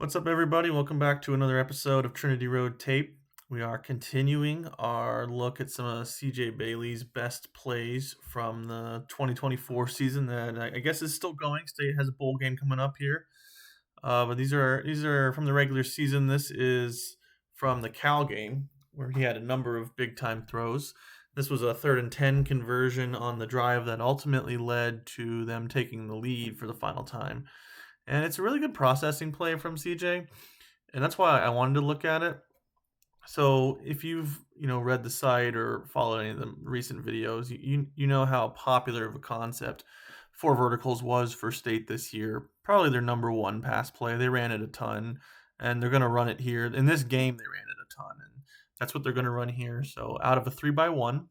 What's up, everybody? Welcome back to another episode of Trinity Road Tape. We are continuing our look at some of CJ Bailey's best plays from the 2024 season that I guess is still going. State has a bowl game coming up here, but these are from the regular season. This is from the Cal game where he had a number of big time throws. This was a 3rd and 10 conversion on the drive that ultimately led to them taking the lead for the final time. And it's a really good processing play from CJ, and that's why I wanted to look at it. So if you've read the site or followed any of the recent videos, you know how popular of a concept four verticals was for State this year. Probably their number one pass play. They ran it a ton, and they're going to run it here in this game. They ran it a ton, and that's what they're going to run here. So out of a 3x1,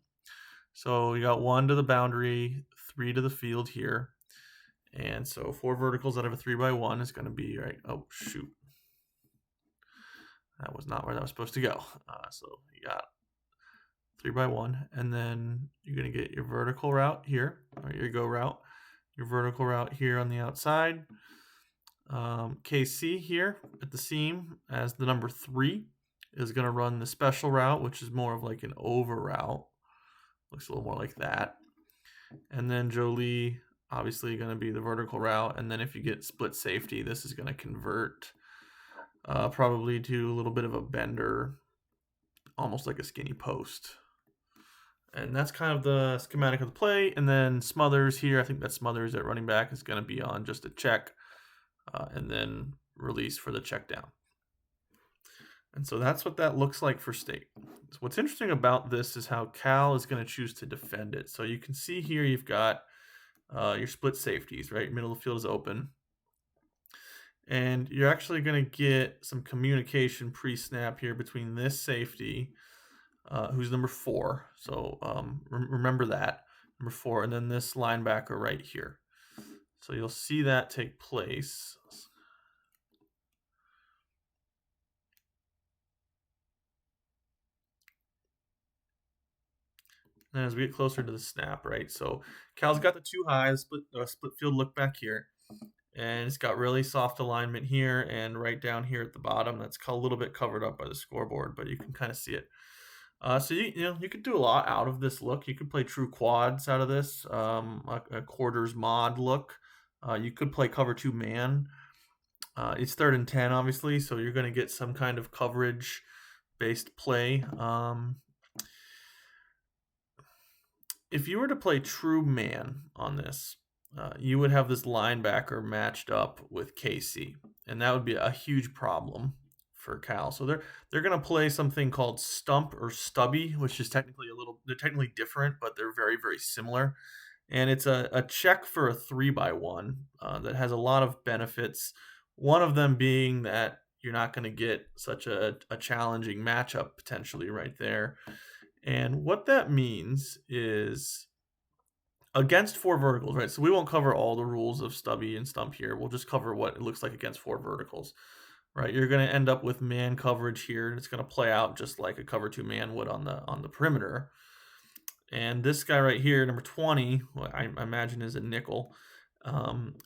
so you got 1 to the boundary, 3 to the field here. And so 4 verticals out of a 3x1 is going to be, right, oh, shoot. That was not where that was supposed to go. So you got 3x1, and then you're going to get your vertical route here, or your go route, your vertical route here on the outside. KC here at the seam as the number 3 is going to run the special route, which is more of like an over route. Looks a little more like that. And then Joly, obviously going to be the vertical route. And then if you get split safety, this is going to convert probably to a little bit of a bender, almost like a skinny post. And that's kind of the schematic of the play. And then Smothers here, I think that Smothers at running back is going to be on just a check and then release for the check down. And so that's what that looks like for State. So what's interesting about this is how Cal is going to choose to defend it. So you can see here you've got your split safeties, right? Middle of the field is open. And you're actually going to get some communication pre-snap here between this safety, who's number 4. So remember that, number 4, and then this linebacker right here. So you'll see that take place. And as we get closer to the snap, right? So Cal's got the 2 high, split field look back here. And it's got really soft alignment here and right down here at the bottom. That's a little bit covered up by the scoreboard, but you can kind of see it. So you could do a lot out of this look. You could play true quads out of this, a quarters mod look. You could play cover 2 man. It's 3rd and 10, obviously, so you're going to get some kind of coverage based play. If you were to play true man on this, you would have this linebacker matched up with KC, and that would be a huge problem for Cal. So they're going to play something called Stump or Stubby, which is they're technically different, but they're very, very similar. And it's a check for a 3x1 that has a lot of benefits. One of them being that you're not going to get such a challenging matchup potentially right there. And what that means is against 4 verticals, right? So we won't cover all the rules of Stubby and Stump here. We'll just cover what it looks like against 4 verticals, right? You're going to end up with man coverage here, and it's going to play out just like a cover 2 man would on the perimeter. And this guy right here, number 20, what I imagine is a nickel,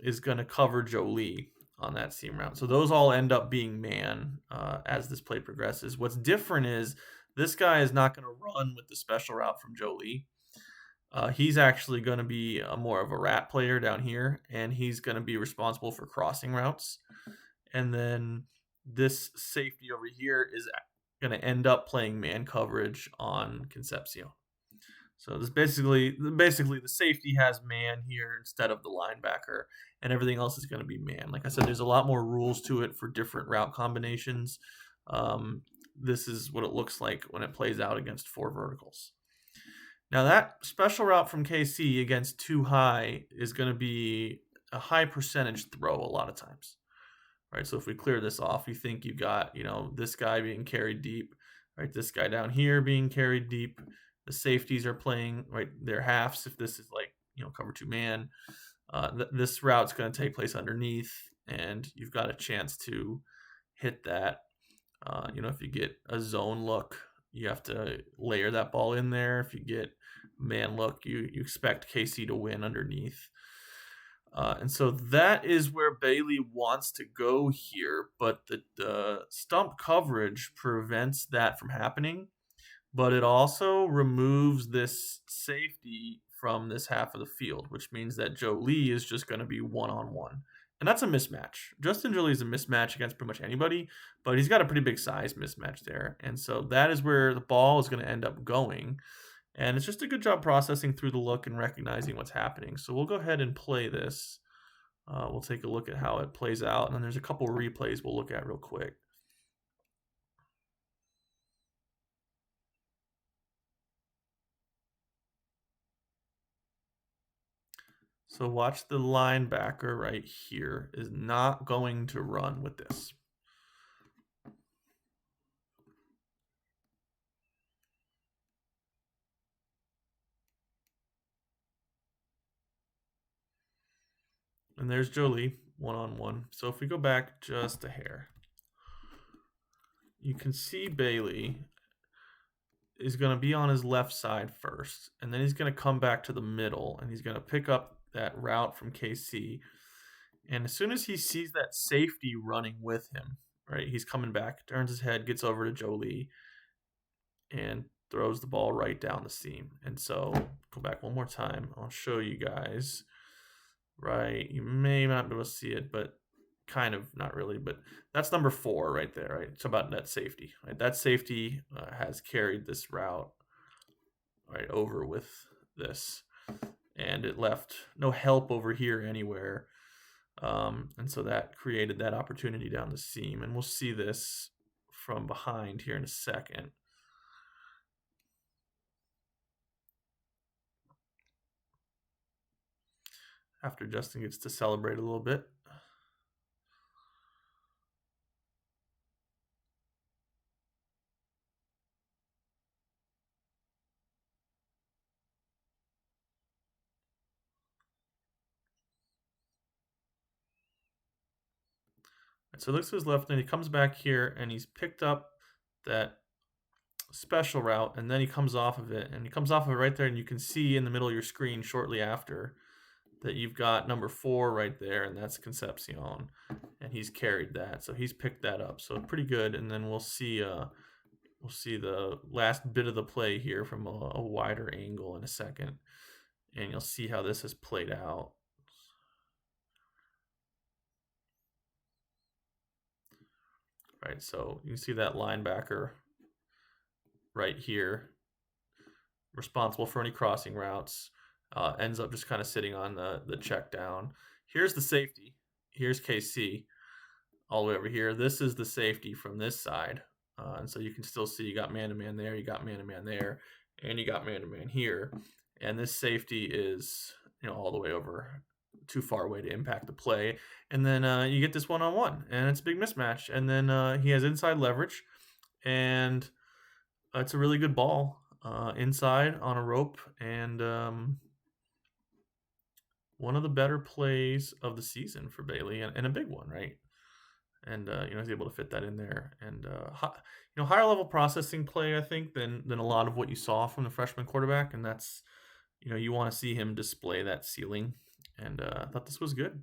is going to cover Joly on that seam route. So those all end up being man as this play progresses. What's different is this guy is not going to run with the special route from Joly. He's actually going to be more of a rat player down here, and he's going to be responsible for crossing routes. And then this safety over here is going to end up playing man coverage on Concepcion. So this basically the safety has man here instead of the linebacker, and everything else is going to be man. Like I said, there's a lot more rules to it for different route combinations. This is what it looks like when it plays out against 4 verticals. Now that special route from KC against 2 high is going to be a high percentage throw a lot of times. Right, so if we clear this off, you think you've got, this guy being carried deep, right? This guy down here being carried deep. The safeties are playing, right, their halves. If this is like, cover 2 man, this route's going to take place underneath, and you've got a chance to hit that. If you get a zone look, you have to layer that ball in there. If you get man look, you expect KC to win underneath. And so that is where Bailey wants to go here, but the stump coverage prevents that from happening, but it also removes this safety from this half of the field, which means that Joly is just going to be one on one. And that's a mismatch. Justin Joly is a mismatch against pretty much anybody, but he's got a pretty big size mismatch there. And so that is where the ball is going to end up going. And it's just a good job processing through the look and recognizing what's happening. So we'll go ahead and play this. We'll take a look at how it plays out. And then there's a couple replays we'll look at real quick. So watch, the linebacker right here is not going to run with this. And there's Joly one-on-one. So if we go back just a hair, you can see Bailey is going to be on his left side first, and then he's going to come back to the middle, and he's going to pick up that route from KC. And as soon as he sees that safety running with him, right, he's coming back, turns his head, gets over to Joly, and throws the ball right down the seam. And so go back one more time. I'll show you guys. Right, you may not be able to see it, but kind of not really. But that's number 4 right there. Right, it's about that safety. Right, that safety has carried this route right over with this, and it left no help over here anywhere. And so that created that opportunity down the seam, and we'll see this from behind here in a second. After Justin gets to celebrate a little bit. So he looks to his left, and he comes back here, and he's picked up that special route, and then he comes off of it, and he comes off of it right there, and you can see in the middle of your screen shortly after that you've got number 4 right there, and that's Concepcion, and he's carried that, so he's picked that up, so pretty good. And then we'll see the last bit of the play here from a wider angle in a second, and you'll see how this has played out. Right, so you can see that linebacker right here, responsible for any crossing routes, ends up just kind of sitting on the check down. Here's the safety. Here's KC all the way over here. This is the safety from this side. And so you can still see you got man-to-man there, you got man-to-man there, and you got man-to-man here. And this safety is, all the way over, too far away to impact the play. And then you get this one-on-one, and it's a big mismatch. And then he has inside leverage, and it's a really good ball inside on a rope, and one of the better plays of the season for Bailey, and a big one, right? And he's able to fit that in there, and higher level processing play, I think, than a lot of what you saw from the freshman quarterback, and that's you want to see him display that ceiling, and I thought this was good.